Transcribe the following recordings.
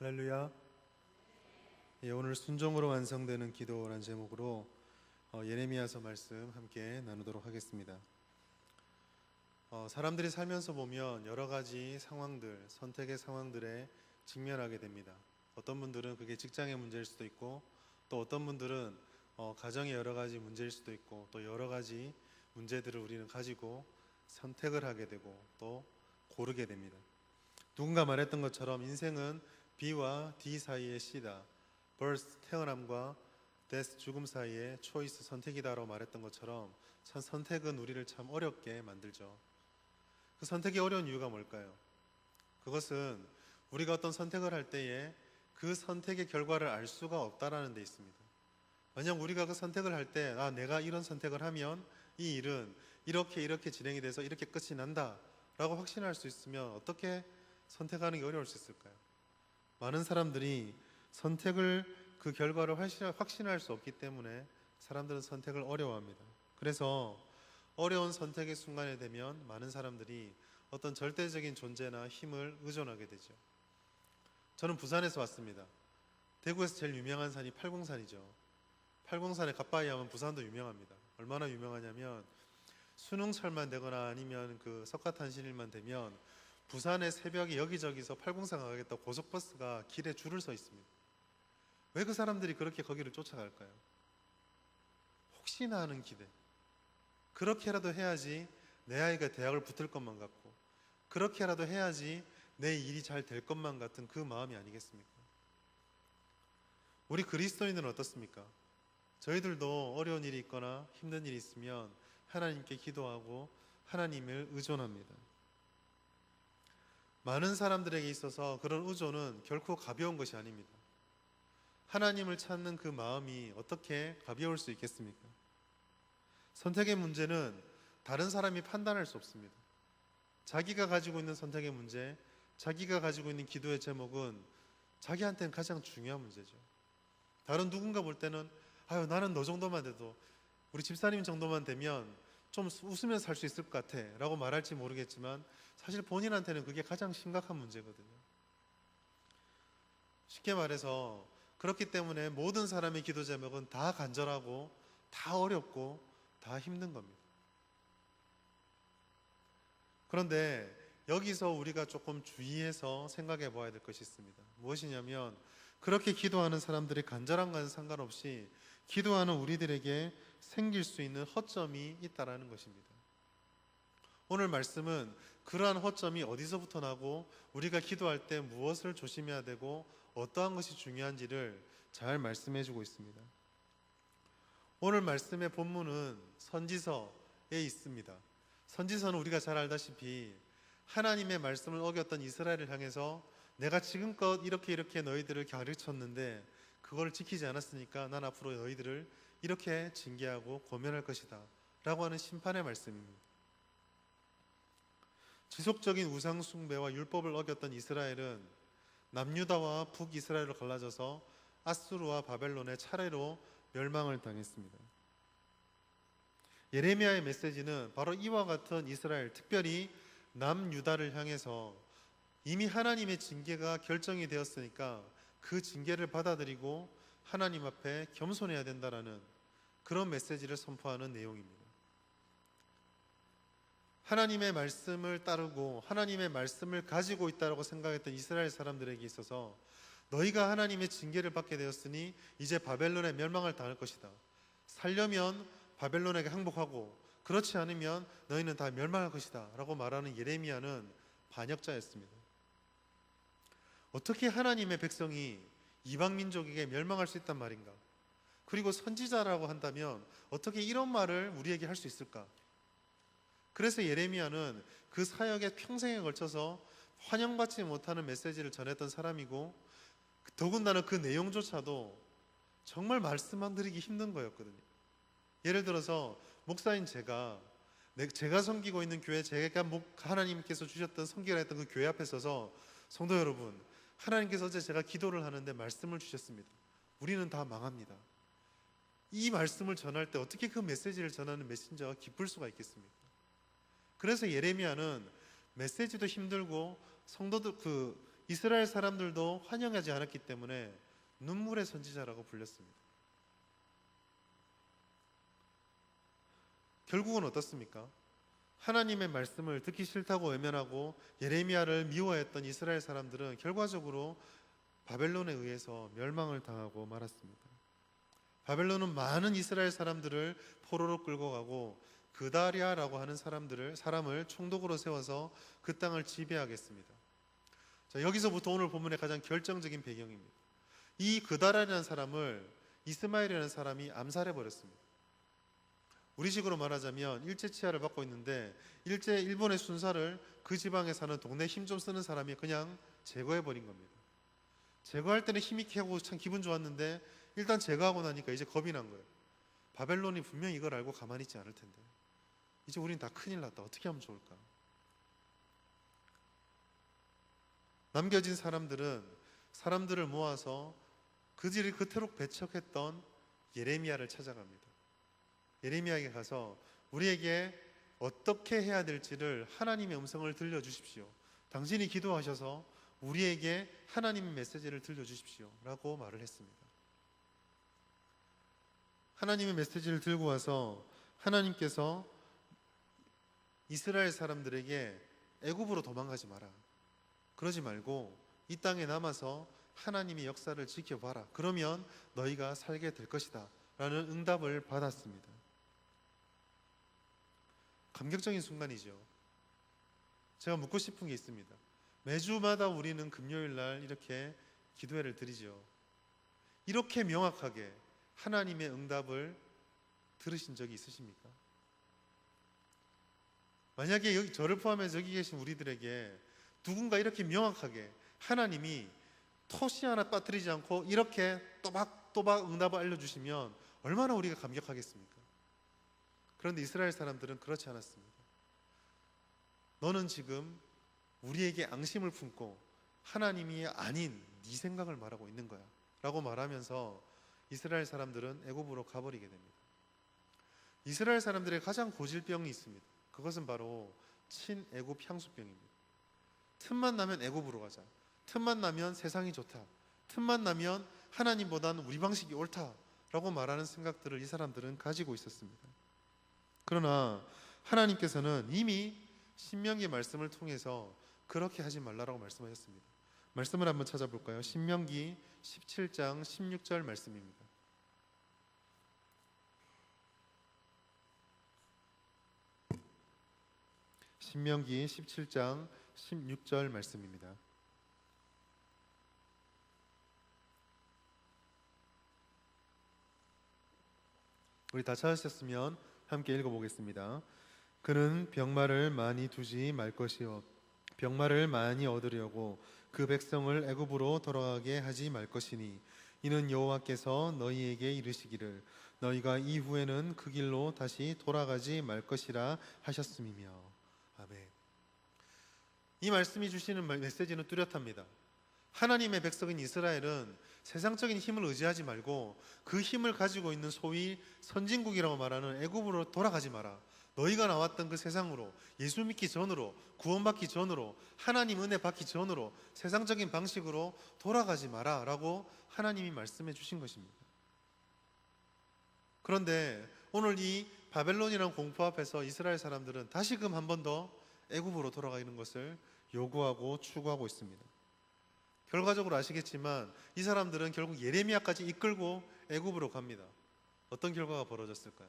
할렐루야. 예, 오늘 순종으로 완성되는 기도라는 제목으로 예레미야서 말씀 함께 나누도록 하겠습니다. 사람들이 살면서 보면 여러 가지 상황들, 선택의 상황들에 직면하게 됩니다. 어떤 분들은 그게 직장의 문제일 수도 있고, 또 어떤 분들은 가정의 여러 가지 문제일 수도 있고, 또 여러 가지 문제들을 우리는 가지고 선택을 하게 되고 또 고르게 됩니다. 누군가 말했던 것처럼 인생은 B와 D 사이의 C다. birth, 태어남과 death, 죽음 사이의 choice, 선택이다라고 말했던 것처럼 참 선택은 우리를 참 어렵게 만들죠. 그 선택이 어려운 이유가 뭘까요? 그것은 우리가 어떤 선택을 할 때에 그 선택의 결과를 알 수가 없다라는 데 있습니다. 만약 우리가 그 선택을 할 때 내가 이런 선택을 하면 이 일은 이렇게 진행이 돼서 이렇게 끝이 난다 라고 확신할 수 있으면 어떻게 선택하는 게 어려울 수 있을까요? 많은 사람들이 선택을 그 결과를 확신할 수 없기 때문에 사람들은 선택을 어려워합니다. 그래서 어려운 선택의 순간에 되면 많은 사람들이 어떤 절대적인 존재나 힘을 의존하게 되죠. 저는 부산에서 왔습니다. 대구에서 제일 유명한 산이 팔공산이죠. 팔공산에 갓바위 하면 부산도 유명합니다. 얼마나 유명하냐면 수능철만 되거나 아니면 그 석가탄신일만 되면 부산의 새벽에 여기저기서 팔공산 가겠다고 고속버스가 길에 줄을 서 있습니다. 왜 그 사람들이 그렇게 거기를 쫓아갈까요? 혹시나 하는 기대. 그렇게라도 해야지 내 아이가 대학을 붙을 것만 같고, 그렇게라도 해야지 내 일이 잘 될 것만 같은 그 마음이 아니겠습니까? 우리 그리스도인들은 어떻습니까? 저희들도 어려운 일이 있거나 힘든 일이 있으면 하나님께 기도하고 하나님을 의존합니다. 많은 사람들에게 있어서 그런 의존은 결코 가벼운 것이 아닙니다. 하나님을 찾는 그 마음이 어떻게 가벼울 수 있겠습니까? 선택의 문제는 다른 사람이 판단할 수 없습니다. 자기가 가지고 있는 선택의 문제, 자기가 가지고 있는 기도의 제목은 자기한테는 가장 중요한 문제죠. 다른 누군가 볼 때는 나는 너 정도만 돼도, 우리 집사님 정도만 되면 좀 웃으면서 살 수 있을 것 같아 라고 말할지 모르겠지만 사실 본인한테는 그게 가장 심각한 문제거든요. 쉽게 말해서 그렇기 때문에 모든 사람의 기도 제목은 다 간절하고 다 어렵고 다 힘든 겁니다. 그런데 여기서 우리가 조금 주의해서 생각해 봐야 될 것이 있습니다. 무엇이냐면 그렇게 기도하는 사람들이 간절한 것은 상관없이 기도하는 우리들에게 생길 수 있는 허점이 있다라는 것입니다. 오늘 말씀은 그러한 허점이 어디서부터 나고 우리가 기도할 때 무엇을 조심해야 되고 어떠한 것이 중요한지를 잘 말씀해 주고 있습니다. 오늘 말씀의 본문은 선지서에 있습니다. 선지서는 우리가 잘 알다시피 하나님의 말씀을 어겼던 이스라엘을 향해서 내가 지금껏 이렇게 너희들을 가르쳤는데 그걸 지키지 않았으니까 난 앞으로 너희들을 이렇게 징계하고 고면할 것이다 라고 하는 심판의 말씀입니다. 지속적인 우상 숭배와 율법을 어겼던 이스라엘은 남유다와 북이스라엘로 갈라져서 아수르와 바벨론의 차례로 멸망을 당했습니다. 예레미야의 메시지는 바로 이와 같은 이스라엘, 특별히 남유다를 향해서 이미 하나님의 징계가 결정이 되었으니까 그 징계를 받아들이고 하나님 앞에 겸손해야 된다라는 그런 메시지를 선포하는 내용입니다. 하나님의 말씀을 따르고 하나님의 말씀을 가지고 있다고 생각했던 이스라엘 사람들에게 있어서 너희가 하나님의 징계를 받게 되었으니 이제 바벨론에 멸망을 당할 것이다. 살려면 바벨론에게 항복하고 그렇지 않으면 너희는 다 멸망할 것이다 라고 말하는 예레미야는 반역자였습니다. 어떻게 하나님의 백성이 이방 민족에게 멸망할 수 있단 말인가? 그리고 선지자라고 한다면 어떻게 이런 말을 우리에게 할 수 있을까? 그래서 예레미야는 그 사역에 평생에 걸쳐서 환영받지 못하는 메시지를 전했던 사람이고 더군다나 그 내용조차도 정말 말씀만 드리기 힘든 거였거든요. 예를 들어서 목사인 제가 섬기고 있는 교회, 제가 하나님께서 주셨던 섬기라 했던 그 교회 앞에 서서 성도 여러분, 하나님께서 어제 제가 기도를 하는데 말씀을 주셨습니다. 우리는 다 망합니다. 이 말씀을 전할 때 어떻게 그 메시지를 전하는 메신저가 기쁠 수가 있겠습니까? 그래서 예레미야는 메시지도 힘들고 성도들 이스라엘 사람들도 환영하지 않았기 때문에 눈물의 선지자라고 불렸습니다. 결국은 어떻습니까? 하나님의 말씀을 듣기 싫다고 외면하고 예레미야를 미워했던 이스라엘 사람들은 결과적으로 바벨론에 의해서 멸망을 당하고 말았습니다. 바벨론은 많은 이스라엘 사람들을 포로로 끌고 가고 그다리아라고 하는 사람을 총독으로 세워서 그 땅을 지배하겠습니다. 자, 여기서부터 오늘 본문의 가장 결정적인 배경입니다. 이 그다리아라는 사람을 이스마엘이라는 사람이 암살해 버렸습니다. 우리식으로 말하자면 일제 치하를 받고 있는데 일본의 순사를 그 지방에 사는 동네 힘 좀 쓰는 사람이 그냥 제거해 버린 겁니다. 제거할 때는 힘있게 하고 참 기분 좋았는데 일단 제거하고 나니까 이제 겁이 난 거예요. 바벨론이 분명히 이걸 알고 가만히 있지 않을 텐데 이제 우린 다 큰일 났다. 어떻게 하면 좋을까? 남겨진 사람들을 모아서 그들이 그토록 배척했던 예레미야를 찾아갑니다. 예레미야에게 가서 우리에게 어떻게 해야 될지를 하나님의 음성을 들려주십시오. 당신이 기도하셔서 우리에게 하나님의 메시지를 들려주십시오 라고 말을 했습니다. 하나님의 메시지를 들고 와서 하나님께서 이스라엘 사람들에게 애굽으로 도망가지 마라, 그러지 말고 이 땅에 남아서 하나님의 역사를 지켜봐라, 그러면 너희가 살게 될 것이다 라는 응답을 받았습니다. 감격적인 순간이죠. 제가 묻고 싶은 게 있습니다. 매주마다 우리는 금요일 날 이렇게 기도회를 드리죠. 이렇게 명확하게 하나님의 응답을 들으신 적이 있으십니까? 만약에 저를 포함해서 여기 계신 우리들에게 누군가 이렇게 명확하게 하나님이 토시 하나 빠뜨리지 않고 이렇게 또박또박 응답을 알려주시면 얼마나 우리가 감격하겠습니까? 그런데 이스라엘 사람들은 그렇지 않았습니다. 너는 지금 우리에게 앙심을 품고 하나님이 아닌 네 생각을 말하고 있는 거야 라고 말하면서 이스라엘 사람들은 애굽으로 가버리게 됩니다. 이스라엘 사람들의 가장 고질병이 있습니다. 그것은 바로 친애굽 향수병입니다. 틈만 나면 애굽으로 가자, 틈만 나면 세상이 좋다, 틈만 나면 하나님보다는 우리 방식이 옳다 라고 말하는 생각들을 이 사람들은 가지고 있었습니다. 그러나 하나님께서는 이미 신명기 말씀을 통해서 그렇게 하지 말라라고 말씀하셨습니다. 말씀을 한번 찾아볼까요? 신명기 17장 16절 말씀입니다. 신명기 17장 16절 말씀입니다. 우리 다 찾으셨으면 함께 읽어보겠습니다. 그는 병마를 많이 두지 말 것이요 병마를 많이 얻으려고 그 백성을 애굽으로 돌아가게 하지 말 것이니 이는 여호와께서 너희에게 이르시기를 너희가 이후에는 그 길로 다시 돌아가지 말 것이라 하셨음이며. 아멘. 이 말씀이 주시는 메시지는 뚜렷합니다. 하나님의 백성인 이스라엘은 세상적인 힘을 의지하지 말고 그 힘을 가지고 있는 소위 선진국이라고 말하는 애굽으로 돌아가지 마라. 너희가 나왔던 그 세상으로, 예수 믿기 전으로, 구원받기 전으로, 하나님 은혜 받기 전으로 세상적인 방식으로 돌아가지 마라 라고 하나님이 말씀해 주신 것입니다. 그런데 오늘 이 바벨론이라는 공포 앞에서 이스라엘 사람들은 다시금 한 번 더 애굽으로 돌아가는 것을 요구하고 추구하고 있습니다. 결과적으로 아시겠지만 이 사람들은 결국 예레미야까지 이끌고 애굽으로 갑니다. 어떤 결과가 벌어졌을까요?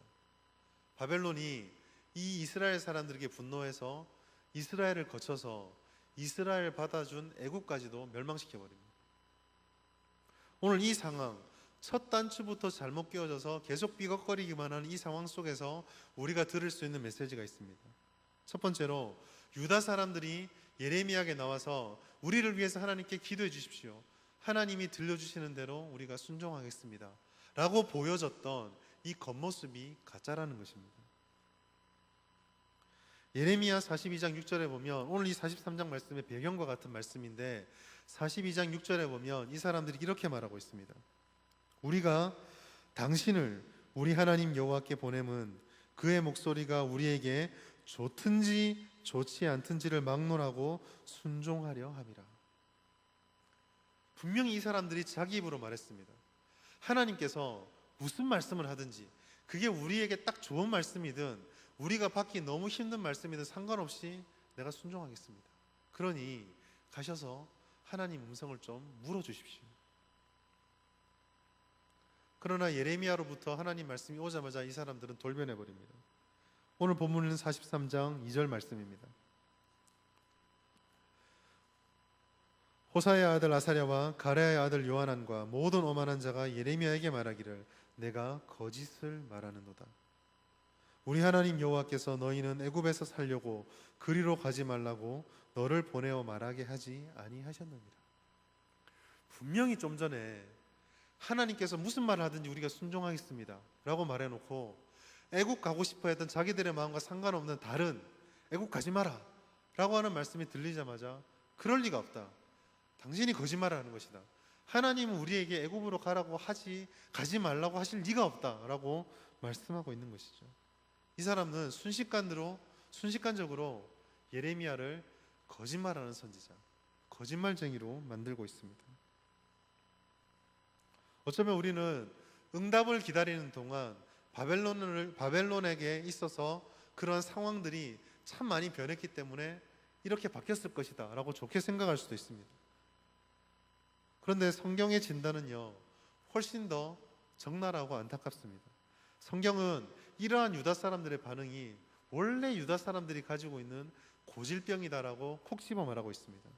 바벨론이 이 이스라엘 사람들에게 분노해서 이스라엘을 거쳐서 이스라엘 받아준 애굽까지도 멸망시켜버립니다. 오늘 이 상황, 첫 단추부터 잘못 끼워져서 계속 삐걱거리기만 하는 이 상황 속에서 우리가 들을 수 있는 메시지가 있습니다. 첫 번째로 유다 사람들이 예레미야에게 나와서 우리를 위해서 하나님께 기도해 주십시오, 하나님이 들려주시는 대로 우리가 순종하겠습니다 라고 보여졌던 이 겉모습이 가짜라는 것입니다. 예레미야 42장 6절에 보면 오늘 이 43장 말씀의 배경과 같은 말씀인데 42장 6절에 보면 이 사람들이 이렇게 말하고 있습니다. 우리가 당신을 우리 하나님 여호와께 보냄은 그의 목소리가 우리에게 좋든지 좋지 않든지를 막론하고 순종하려 함이라. 분명히 이 사람들이 자기 입으로 말했습니다. 하나님께서 무슨 말씀을 하든지 그게 우리에게 딱 좋은 말씀이든 우리가 받기 너무 힘든 말씀이든 상관없이 내가 순종하겠습니다. 그러니 가셔서 하나님 음성을 좀 물어주십시오. 그러나 예레미야로부터 하나님 말씀이 오자마자 이 사람들은 돌변해버립니다. 오늘 본문은 43장 2절 말씀입니다. 호사의 아들 아사랴와 가랴의 아들 요하난과 모든 오만한 자가 예레미야에게 말하기를 내가 거짓을 말하는도다. 우리 하나님 여호와께서 너희는 애굽에서 살려고 그리로 가지 말라고 너를 보내어 말하게 하지 아니하셨느니라. 분명히 좀 전에 하나님께서 무슨 말을 하든지 우리가 순종하겠습니다 라고 말해놓고 애굽 가고 싶어 했던 자기들의 마음과 상관없는 다른 애굽 가지 마라 라고 하는 말씀이 들리자마자 그럴 리가 없다. 당신이 거짓말을 하는 것이다. 하나님은 우리에게 애굽으로 가라고 가지 말라고 하실 리가 없다 라고 말씀하고 있는 것이죠. 이 사람은 순식간적으로 예레미야를 거짓말하는 선지자, 거짓말쟁이로 만들고 있습니다. 어쩌면 우리는 응답을 기다리는 동안 바벨론에게 있어서 그런 상황들이 참 많이 변했기 때문에 이렇게 바뀌었을 것이다 라고 좋게 생각할 수도 있습니다. 그런데 성경의 진단은요 훨씬 더 적나라하고 안타깝습니다. 성경은 이러한 유다 사람들의 반응이 원래 유다 사람들이 가지고 있는 고질병이다라고 콕 집어 말하고 있습니다.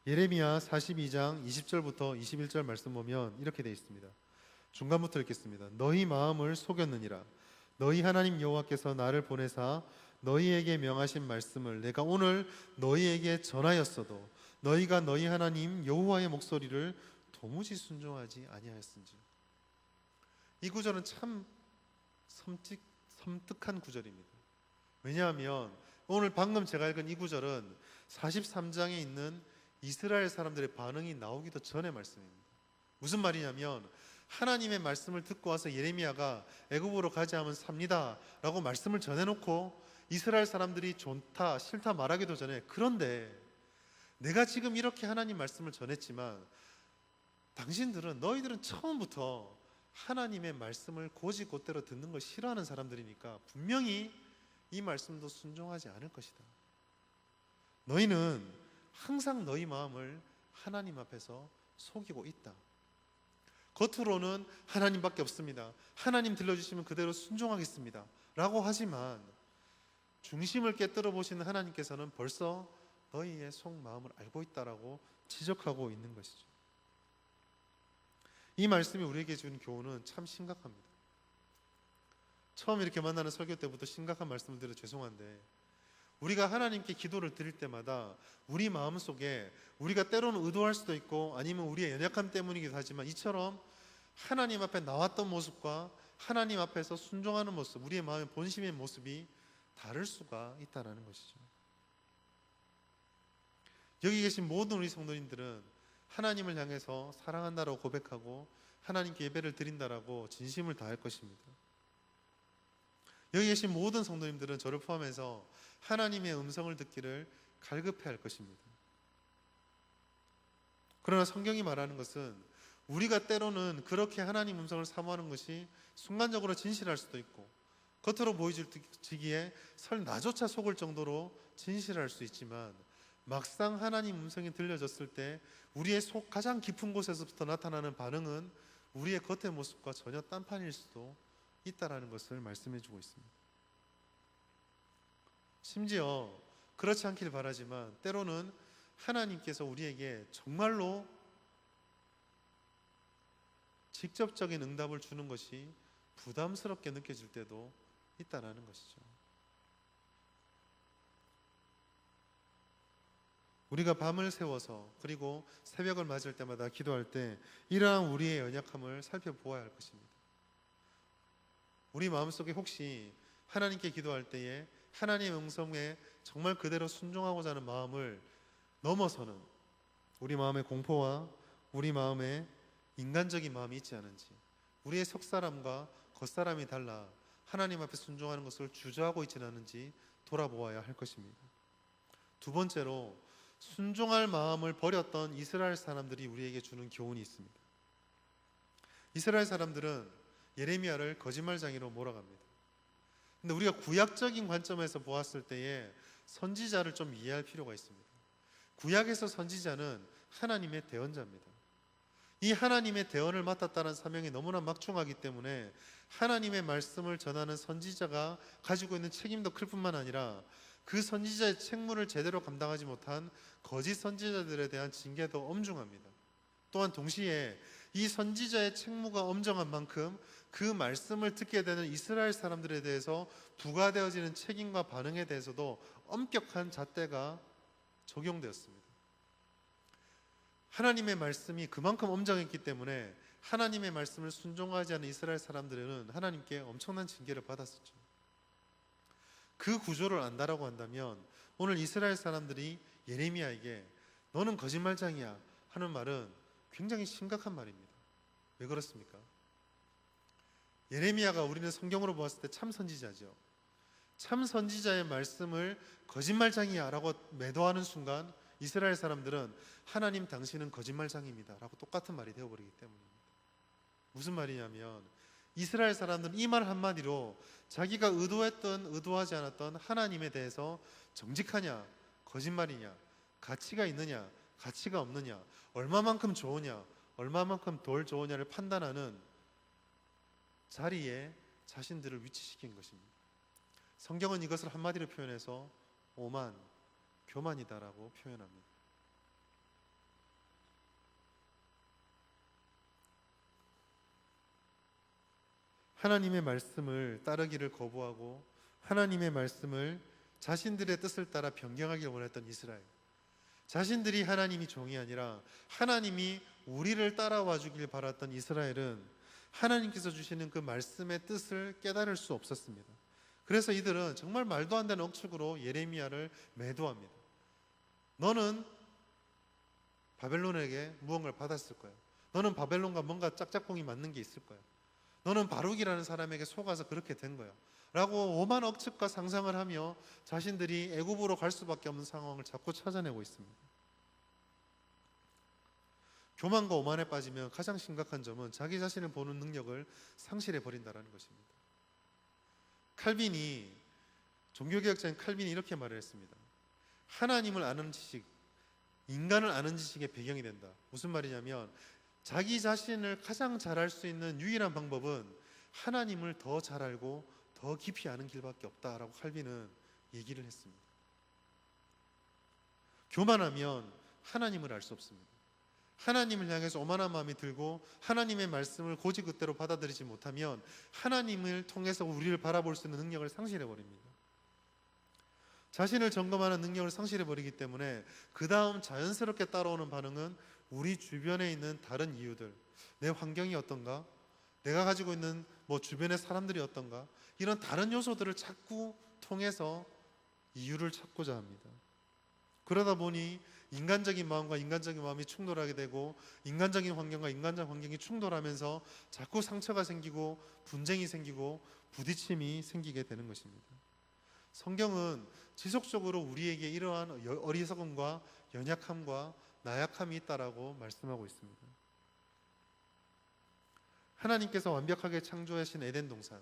예레미야 42장 20절부터 21절 말씀 보면 이렇게 되어 있습니다. 중간부터 읽겠습니다. 너희 마음을 속였느니라. 너희 하나님 여호와께서 나를 보내사 너희에게 명하신 말씀을 내가 오늘 너희에게 전하였어도 너희가 너희 하나님 여호와의 목소리를 도무지 순종하지 아니하였은지. 이 구절은 참 섬뜩한 구절입니다. 왜냐하면 오늘 방금 제가 읽은 이 구절은 43장에 있는 이스라엘 사람들의 반응이 나오기도 전의 말씀입니다. 무슨 말이냐면 하나님의 말씀을 듣고 와서 예레미야가 애굽으로 가지 않으면 삽니다 라고 말씀을 전해놓고 이스라엘 사람들이 좋다 싫다 말하기도 전에 그런데 내가 지금 이렇게 하나님 말씀을 전했지만 너희들은 처음부터 하나님의 말씀을 곧이곧대로 듣는 걸 싫어하는 사람들이니까 분명히 이 말씀도 순종하지 않을 것이다. 너희는 항상 너희 마음을 하나님 앞에서 속이고 있다. 겉으로는 하나님밖에 없습니다. 하나님 들려주시면 그대로 순종하겠습니다 라고 하지만 중심을 깨뜨려 보시는 하나님께서는 벌써 너희의 속마음을 알고 있다라고 지적하고 있는 것이죠. 이 말씀이 우리에게 주는 교훈은 참 심각합니다. 처음 이렇게 만나는 설교 때부터 심각한 말씀을 드려 죄송한데 우리가 하나님께 기도를 드릴 때마다 우리 마음속에 우리가 때로는 의도할 수도 있고 아니면 우리의 연약함 때문이기도 하지만 이처럼 하나님 앞에 나왔던 모습과 하나님 앞에서 순종하는 모습, 우리의 마음의 본심의 모습이 다를 수가 있다는 것이죠. 여기 계신 모든 우리 성도님들은 하나님을 향해서 사랑한다라고 고백하고 하나님께 예배를 드린다라고 진심을 다할 것입니다. 여기 계신 모든 성도님들은 저를 포함해서 하나님의 음성을 듣기를 갈급해할 것입니다. 그러나 성경이 말하는 것은 우리가 때로는 그렇게 하나님 음성을 사모하는 것이 순간적으로 진실할 수도 있고 겉으로 보여지기에 설 나조차 속을 정도로 진실할 수 있지만 막상 하나님 음성이 들려졌을 때 우리의 속 가장 깊은 곳에서부터 나타나는 반응은 우리의 겉의 모습과 전혀 딴판일 수도 있다라는 것을 말씀해 주고 있습니다. 심지어 그렇지 않길 바라지만 때로는 하나님께서 우리에게 정말로 직접적인 응답을 주는 것이 부담스럽게 느껴질 때도 있다라는 것이죠. 우리가 밤을 새워서 그리고 새벽을 맞을 때마다 기도할 때 이러한 우리의 연약함을 살펴보아야 할 것입니다. 우리 마음속에 혹시 하나님께 기도할 때에 하나님의 음성에 정말 그대로 순종하고자 하는 마음을 넘어서는 우리 마음의 공포와 우리 마음의 인간적인 마음이 있지 않은지, 우리의 속사람과 겉사람이 달라 하나님 앞에 순종하는 것을 주저하고 있지는 않은지 돌아보아야 할 것입니다. 두 번째로 순종할 마음을 버렸던 이스라엘 사람들이 우리에게 주는 교훈이 있습니다. 이스라엘 사람들은 예레미야를 거짓말쟁이로 몰아갑니다. 근데 우리가 구약적인 관점에서 보았을 때에 선지자를 좀 이해할 필요가 있습니다. 구약에서 선지자는 하나님의 대언자입니다. 이 하나님의 대언을 맡았다는 사명이 너무나 막중하기 때문에 하나님의 말씀을 전하는 선지자가 가지고 있는 책임도 클 뿐만 아니라 그 선지자의 책무를 제대로 감당하지 못한 거짓 선지자들에 대한 징계도 엄중합니다. 또한 동시에 이 선지자의 책무가 엄정한 만큼 그 말씀을 듣게 되는 이스라엘 사람들에 대해서 부과되어지는 책임과 반응에 대해서도 엄격한 잣대가 적용되었습니다. 하나님의 말씀이 그만큼 엄정했기 때문에 하나님의 말씀을 순종하지 않은 이스라엘 사람들은 하나님께 엄청난 징계를 받았었죠. 그 구조를 안다라고 한다면 오늘 이스라엘 사람들이 예레미야에게 너는 거짓말장이야 하는 말은 굉장히 심각한 말입니다. 왜 그렇습니까? 예레미야가 우리는 성경으로 보았을 때 참 선지자죠. 참 선지자의 말씀을 거짓말장이야 라고 매도하는 순간 이스라엘 사람들은 하나님 당신은 거짓말장입니다 라고 똑같은 말이 되어버리기 때문입니다. 무슨 말이냐면 이스라엘 사람들은 이 말 한마디로 자기가 의도했던 의도하지 않았던 하나님에 대해서 정직하냐 거짓말이냐 가치가 있느냐 가치가 없느냐 얼마만큼 좋으냐 얼마만큼 덜 좋으냐를 판단하는 자리에 자신들을 위치시킨 것입니다. 성경은 이것을 한마디로 표현해서 오만, 교만이다라고 표현합니다. 하나님의 말씀을 따르기를 거부하고 하나님의 말씀을 자신들의 뜻을 따라 변경하기를 원했던 이스라엘, 자신들이 하나님이 종이 아니라 하나님이 우리를 따라와 주길 바랐던 이스라엘은 하나님께서 주시는 그 말씀의 뜻을 깨달을 수 없었습니다. 그래서 이들은 정말 말도 안 되는 억측으로 예레미야를 매도합니다. 너는 바벨론에게 무언가를 받았을 거야. 너는 바벨론과 뭔가 짝짝꿍이 맞는 게 있을 거야. 너는 바룩이라는 사람에게 속아서 그렇게 된 거야 라고 오만 억측과 상상을 하며 자신들이 애굽으로 갈 수밖에 없는 상황을 자꾸 찾아내고 있습니다. 교만과 오만에 빠지면 가장 심각한 점은 자기 자신을 보는 능력을 상실해 버린다는 것입니다. 칼빈이, 종교개혁자인 칼빈이 이렇게 말을 했습니다. 하나님을 아는 지식, 인간을 아는 지식의 배경이 된다. 무슨 말이냐면 자기 자신을 가장 잘 알 수 있는 유일한 방법은 하나님을 더 잘 알고 더 깊이 아는 길밖에 없다라고 칼빈은 얘기를 했습니다. 교만하면 하나님을 알 수 없습니다. 하나님을 향해서 오만한 마음이 들고 하나님의 말씀을 고지그대로 받아들이지 못하면 하나님을 통해서 우리를 바라볼 수 있는 능력을 상실해버립니다. 자신을 점검하는 능력을 상실해버리기 때문에 그 다음 자연스럽게 따라오는 반응은 우리 주변에 있는 다른 이유들, 내 환경이 어떤가, 내가 가지고 있는 주변의 사람들이 어떤가, 이런 다른 요소들을 자꾸 통해서 이유를 찾고자 합니다. 그러다 보니 인간적인 마음과 인간적인 마음이 충돌하게 되고 인간적인 환경과 인간적 환경이 충돌하면서 자꾸 상처가 생기고 분쟁이 생기고 부딪힘이 생기게 되는 것입니다. 성경은 지속적으로 우리에게 이러한 어리석음과 연약함과 나약함이 있다라고 말씀하고 있습니다. 하나님께서 완벽하게 창조하신 에덴 동산,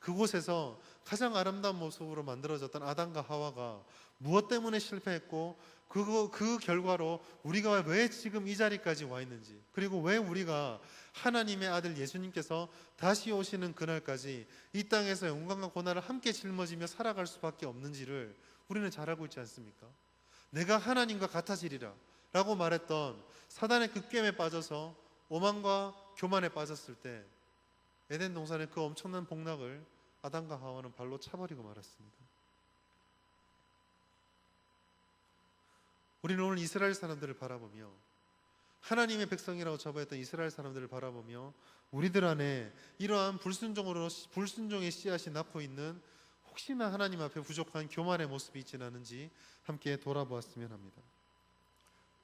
그곳에서 가장 아름다운 모습으로 만들어졌던 아담과 하와가 무엇 때문에 실패했고 그 결과로 우리가 왜 지금 이 자리까지 와 있는지, 그리고 왜 우리가 하나님의 아들 예수님께서 다시 오시는 그날까지 이 땅에서 영광과 고난을 함께 짊어지며 살아갈 수밖에 없는지를 우리는 잘 알고 있지 않습니까? 내가 하나님과 같아지리라 라고 말했던 사단의 극겜에 빠져서 오만과 교만에 빠졌을 때 에덴 동산의 그 엄청난 복락을 아담과 하와는 발로 차버리고 말았습니다. 우리는 오늘 이스라엘 사람들을 바라보며 하나님의 백성이라고 자부했던 이스라엘 사람들을 바라보며 우리들 안에 이러한 불순종의 씨앗이 낳고 있는 혹시나 하나님 앞에 부족한 교만의 모습이 있지는 않은지 함께 돌아보았으면 합니다.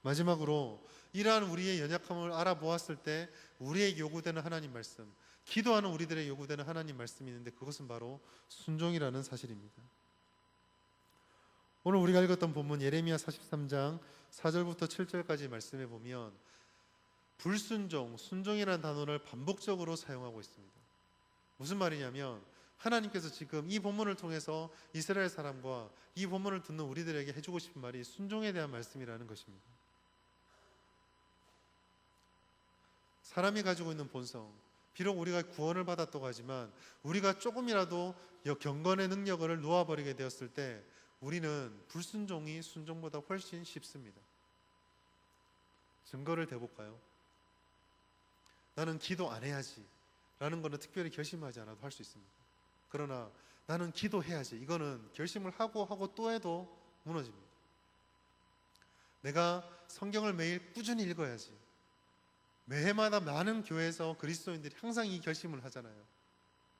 마지막으로 이러한 우리의 연약함을 알아보았을 때 우리에게 요구되는 하나님 말씀, 기도하는 우리들의 요구되는 하나님 말씀이 있는데 그것은 바로 순종이라는 사실입니다. 오늘 우리가 읽었던 본문 예레미야 43장 4절부터 7절까지 말씀해 보면 불순종, 순종이라는 단어를 반복적으로 사용하고 있습니다. 무슨 말이냐면 하나님께서 지금 이 본문을 통해서 이스라엘 사람과 이 본문을 듣는 우리들에게 해주고 싶은 말이 순종에 대한 말씀이라는 것입니다. 사람이 가지고 있는 본성, 비록 우리가 구원을 받았다고 하지만 우리가 조금이라도 경건의 능력을 놓아버리게 되었을 때 우리는 불순종이 순종보다 훨씬 쉽습니다. 증거를 대볼까요? 나는 기도 안 해야지 라는 것은 특별히 결심하지 않아도 할 수 있습니다. 그러나 나는 기도해야지, 이거는 결심을 하고 또 해도 무너집니다. 내가 성경을 매일 꾸준히 읽어야지, 매해마다 많은 교회에서 그리스도인들이 항상 이 결심을 하잖아요.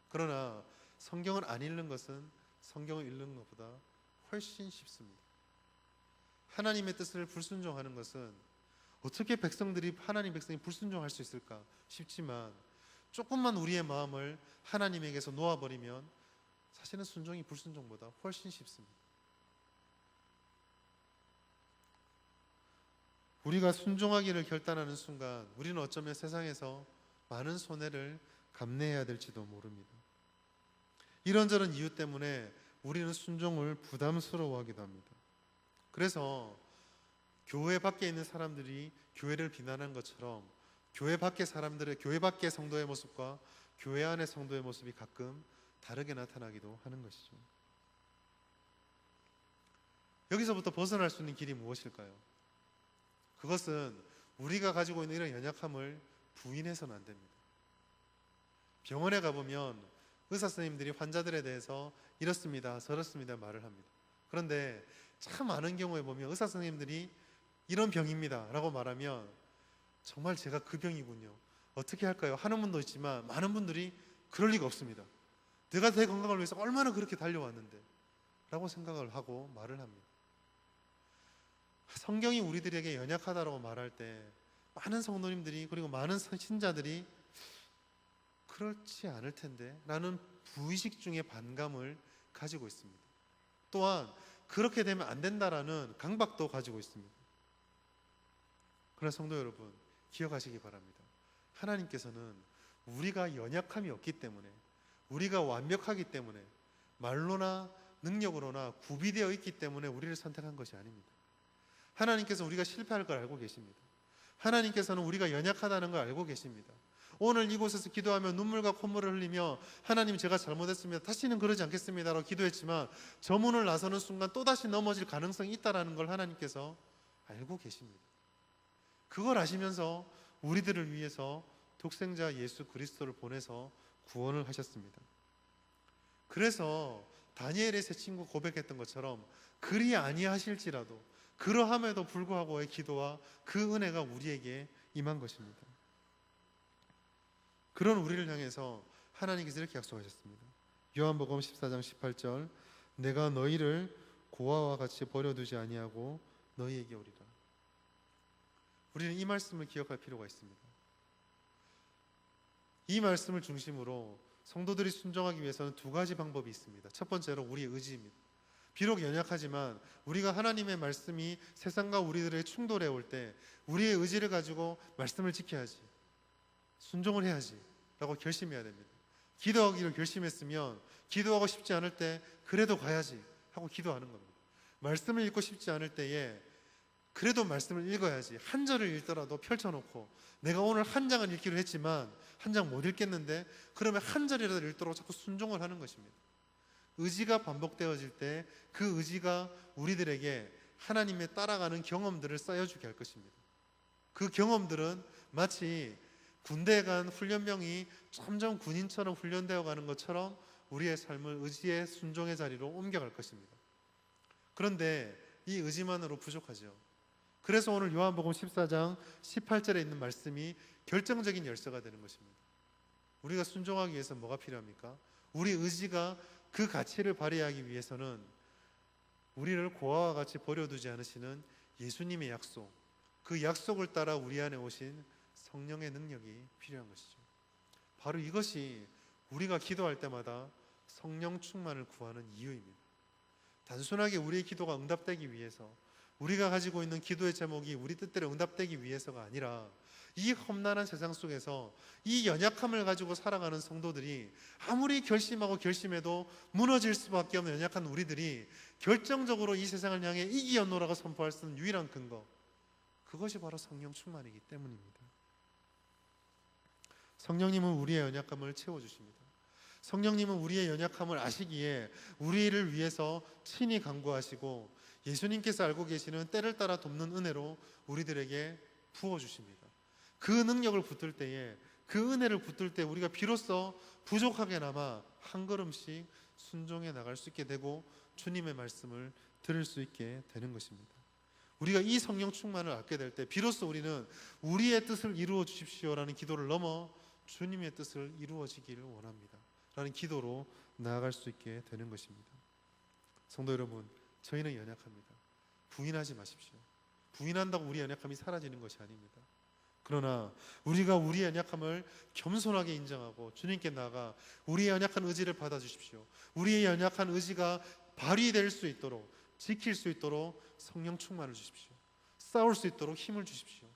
그러나 성경을 안 읽는 것은 성경을 읽는 것보다 훨씬 쉽습니다. 하나님의 뜻을 불순종하는 것은 어떻게 하나님 백성이 불순종할 수 있을까 싶지만 조금만 우리의 마음을 하나님에게서 놓아버리면 사실은 순종이 불순종보다 훨씬 쉽습니다. 우리가 순종하기를 결단하는 순간 우리는 어쩌면 세상에서 많은 손해를 감내해야 될지도 모릅니다. 이런저런 이유 때문에 우리는 순종을 부담스러워하기도 합니다. 그래서 교회 밖에 있는 사람들이 교회를 비난한 것처럼 교회 밖의 성도의 모습과 교회 안의 성도의 모습이 가끔 다르게 나타나기도 하는 것이죠. 여기서부터 벗어날 수 있는 길이 무엇일까요? 그것은 우리가 가지고 있는 이런 연약함을 부인해서는 안 됩니다. 병원에 가보면 의사 선생님들이 환자들에 대해서 이렇습니다, 저렇습니다 말을 합니다. 그런데 참 많은 경우에 보면 의사 선생님들이 이런 병입니다 라고 말하면 정말 제가 그 병이군요, 어떻게 할까요? 하는 분도 있지만 많은 분들이 그럴 리가 없습니다. 내가 내 건강을 위해서 얼마나 그렇게 달려왔는데 라고 생각을 하고 말을 합니다. 성경이 우리들에게 연약하다고 말할 때 많은 성도님들이 그리고 많은 신자들이 그렇지 않을 텐데 라는 무의식 중에 반감을 가지고 있습니다. 또한 그렇게 되면 안 된다라는 강박도 가지고 있습니다. 그러나 성도 여러분, 기억하시기 바랍니다. 하나님께서는 우리가 연약함이 없기 때문에, 우리가 완벽하기 때문에, 말로나 능력으로나 구비되어 있기 때문에 우리를 선택한 것이 아닙니다. 하나님께서 우리가 실패할 걸 알고 계십니다. 하나님께서는 우리가 연약하다는 걸 알고 계십니다. 오늘 이곳에서 기도하며 눈물과 콧물을 흘리며 하나님 제가 잘못했습니다, 다시는 그러지 않겠습니다 라고 기도했지만 저 문을 나서는 순간 또다시 넘어질 가능성이 있다는 걸 하나님께서 알고 계십니다. 그걸 아시면서 우리들을 위해서 독생자 예수 그리스도를 보내서 구원을 하셨습니다. 그래서 다니엘의 세 친구 고백했던 것처럼 그리 아니하실지라도 그러함에도 불구하고의 기도와 그 은혜가 우리에게 임한 것입니다. 그런 우리를 향해서 하나님께서 이렇게 약속하셨습니다. 요한복음 14장 18절, 내가 너희를 고아와 같이 버려두지 아니하고 너희에게 오리라. 우리는 이 말씀을 기억할 필요가 있습니다. 이 말씀을 중심으로 성도들이 순종하기 위해서는 두 가지 방법이 있습니다. 첫 번째로 우리의 의지입니다. 비록 연약하지만 우리가 하나님의 말씀이 세상과 우리들의 충돌해 올 때 우리의 의지를 가지고 말씀을 지켜야지, 순종을 해야지 라고 결심해야 됩니다. 기도하기를 결심했으면 기도하고 싶지 않을 때 그래도 가야지 하고 기도하는 겁니다. 말씀을 읽고 싶지 않을 때에 그래도 말씀을 읽어야지, 한 절을 읽더라도 펼쳐놓고 내가 오늘 한 장을 읽기로 했지만 한 장 못 읽겠는데 그러면 한 절이라도 읽도록 자꾸 순종을 하는 것입니다. 의지가 반복되어질 때 그 의지가 우리들에게 하나님의 따라가는 경험들을 쌓여주게 할 것입니다. 그 경험들은 마치 군대에 간 훈련병이 점점 군인처럼 훈련되어 가는 것처럼 우리의 삶을 의지의 순종의 자리로 옮겨갈 것입니다. 그런데 이 의지만으로 부족하죠. 그래서 오늘 요한복음 14장 18절에 있는 말씀이 결정적인 열쇠가 되는 것입니다. 우리가 순종하기 위해서 뭐가 필요합니까? 우리 의지가 그 가치를 발휘하기 위해서는 우리를 고아와 같이 버려두지 않으시는 예수님의 약속, 그 약속을 따라 우리 안에 오신 성령의 능력이 필요한 것이죠. 바로 이것이 우리가 기도할 때마다 성령 충만을 구하는 이유입니다. 단순하게 우리의 기도가 응답되기 위해서, 우리가 가지고 있는 기도의 제목이 우리 뜻대로 응답되기 위해서가 아니라 이 험난한 세상 속에서 이 연약함을 가지고 살아가는 성도들이 아무리 결심하고 결심해도 무너질 수밖에 없는 연약한 우리들이 결정적으로 이 세상을 향해 이기었노라고 선포할 수 있는 유일한 근거, 그것이 바로 성령 충만이기 때문입니다. 성령님은 우리의 연약함을 채워주십니다. 성령님은 우리의 연약함을 아시기에 우리를 위해서 친히 간구하시고 예수님께서 알고 계시는 때를 따라 돕는 은혜로 우리들에게 부어주십니다. 그 능력을 붙들 때에, 그 은혜를 붙들 때 우리가 비로소 부족하게나마 한 걸음씩 순종해 나갈 수 있게 되고 주님의 말씀을 들을 수 있게 되는 것입니다. 우리가 이 성령 충만을 얻게 될 때 비로소 우리는 우리의 뜻을 이루어 주십시오라는 기도를 넘어 주님의 뜻을 이루어지기를 원합니다 라는 기도로 나아갈 수 있게 되는 것입니다. 성도 여러분, 저희는 연약합니다. 부인하지 마십시오. 부인한다고 우리 연약함이 사라지는 것이 아닙니다. 그러나 우리가 우리의 연약함을 겸손하게 인정하고 주님께 나아가 우리의 연약한 의지를 받아주십시오. 우리의 연약한 의지가 발휘될 수 있도록, 지킬 수 있도록 성령 충만을 주십시오. 싸울 수 있도록 힘을 주십시오.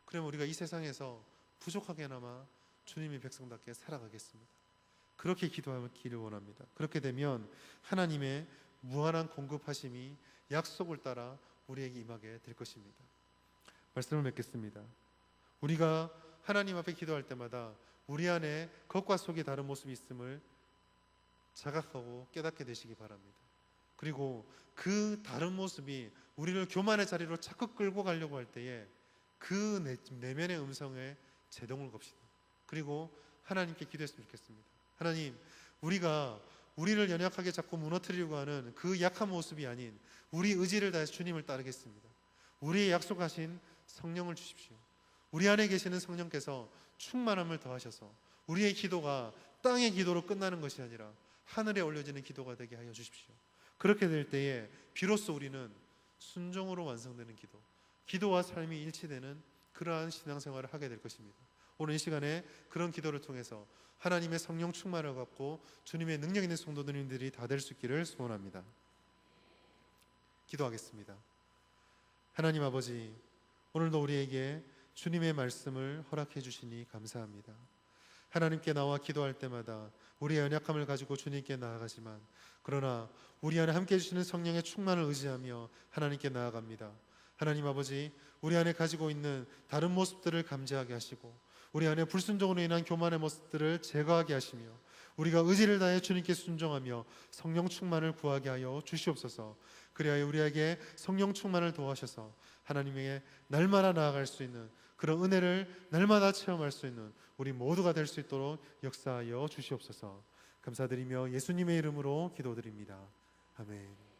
그러면 우리가 이 세상에서 부족하게나마 주님의 백성답게 살아가겠습니다. 그렇게 기도하기를 원합니다. 그렇게 되면 하나님의 무한한 공급하심이 약속을 따라 우리에게 임하게 될 것입니다. 말씀을 맺겠습니다. 우리가 하나님 앞에 기도할 때마다 우리 안에 겉과 속이 다른 모습이 있음을 자각하고 깨닫게 되시기 바랍니다. 그리고 그 다른 모습이 우리를 교만의 자리로 자꾸 끌고 가려고 할 때에 그 내면의 음성에 제동을 겁시다. 그리고 하나님께 기도했으면 좋겠습니다. 하나님, 우리가 우리를 연약하게 자꾸 무너뜨리려고 하는 그 약한 모습이 아닌 우리 의지를 다해서 주님을 따르겠습니다. 우리의 약속하신 성령을 주십시오. 우리 안에 계시는 성령께서 충만함을 더하셔서 우리의 기도가 땅의 기도로 끝나는 것이 아니라 하늘에 올려지는 기도가 되게 하여 주십시오. 그렇게 될 때에 비로소 우리는 순종으로 완성되는 기도, 기도와 삶이 일치되는 그러한 신앙생활을 하게 될 것입니다. 오늘 이 시간에 그런 기도를 통해서 하나님의 성령 충만을 갖고 주님의 능력 있는 성도님들이 다 될 수 있기를 소원합니다. 기도하겠습니다. 하나님 아버지, 오늘도 우리에게 주님의 말씀을 허락해 주시니 감사합니다. 하나님께 나와 기도할 때마다 우리의 연약함을 가지고 주님께 나아가지만, 그러나 우리 안에 함께 해주시는 성령의 충만을 의지하며 하나님께 나아갑니다. 하나님 아버지, 우리 안에 가지고 있는 다른 모습들을 감지하게 하시고 우리 안에 불순종으로 인한 교만의 모습들을 제거하게 하시며 우리가 의지를 다해 주님께 순종하며 성령 충만을 구하게 하여 주시옵소서. 그리하여 우리에게 성령 충만을 도와셔서 하나님에게 날마다 나아갈 수 있는 그런 은혜를 날마다 체험할 수 있는 우리 모두가 될 수 있도록 역사하여 주시옵소서. 감사드리며 예수님의 이름으로 기도드립니다. 아멘.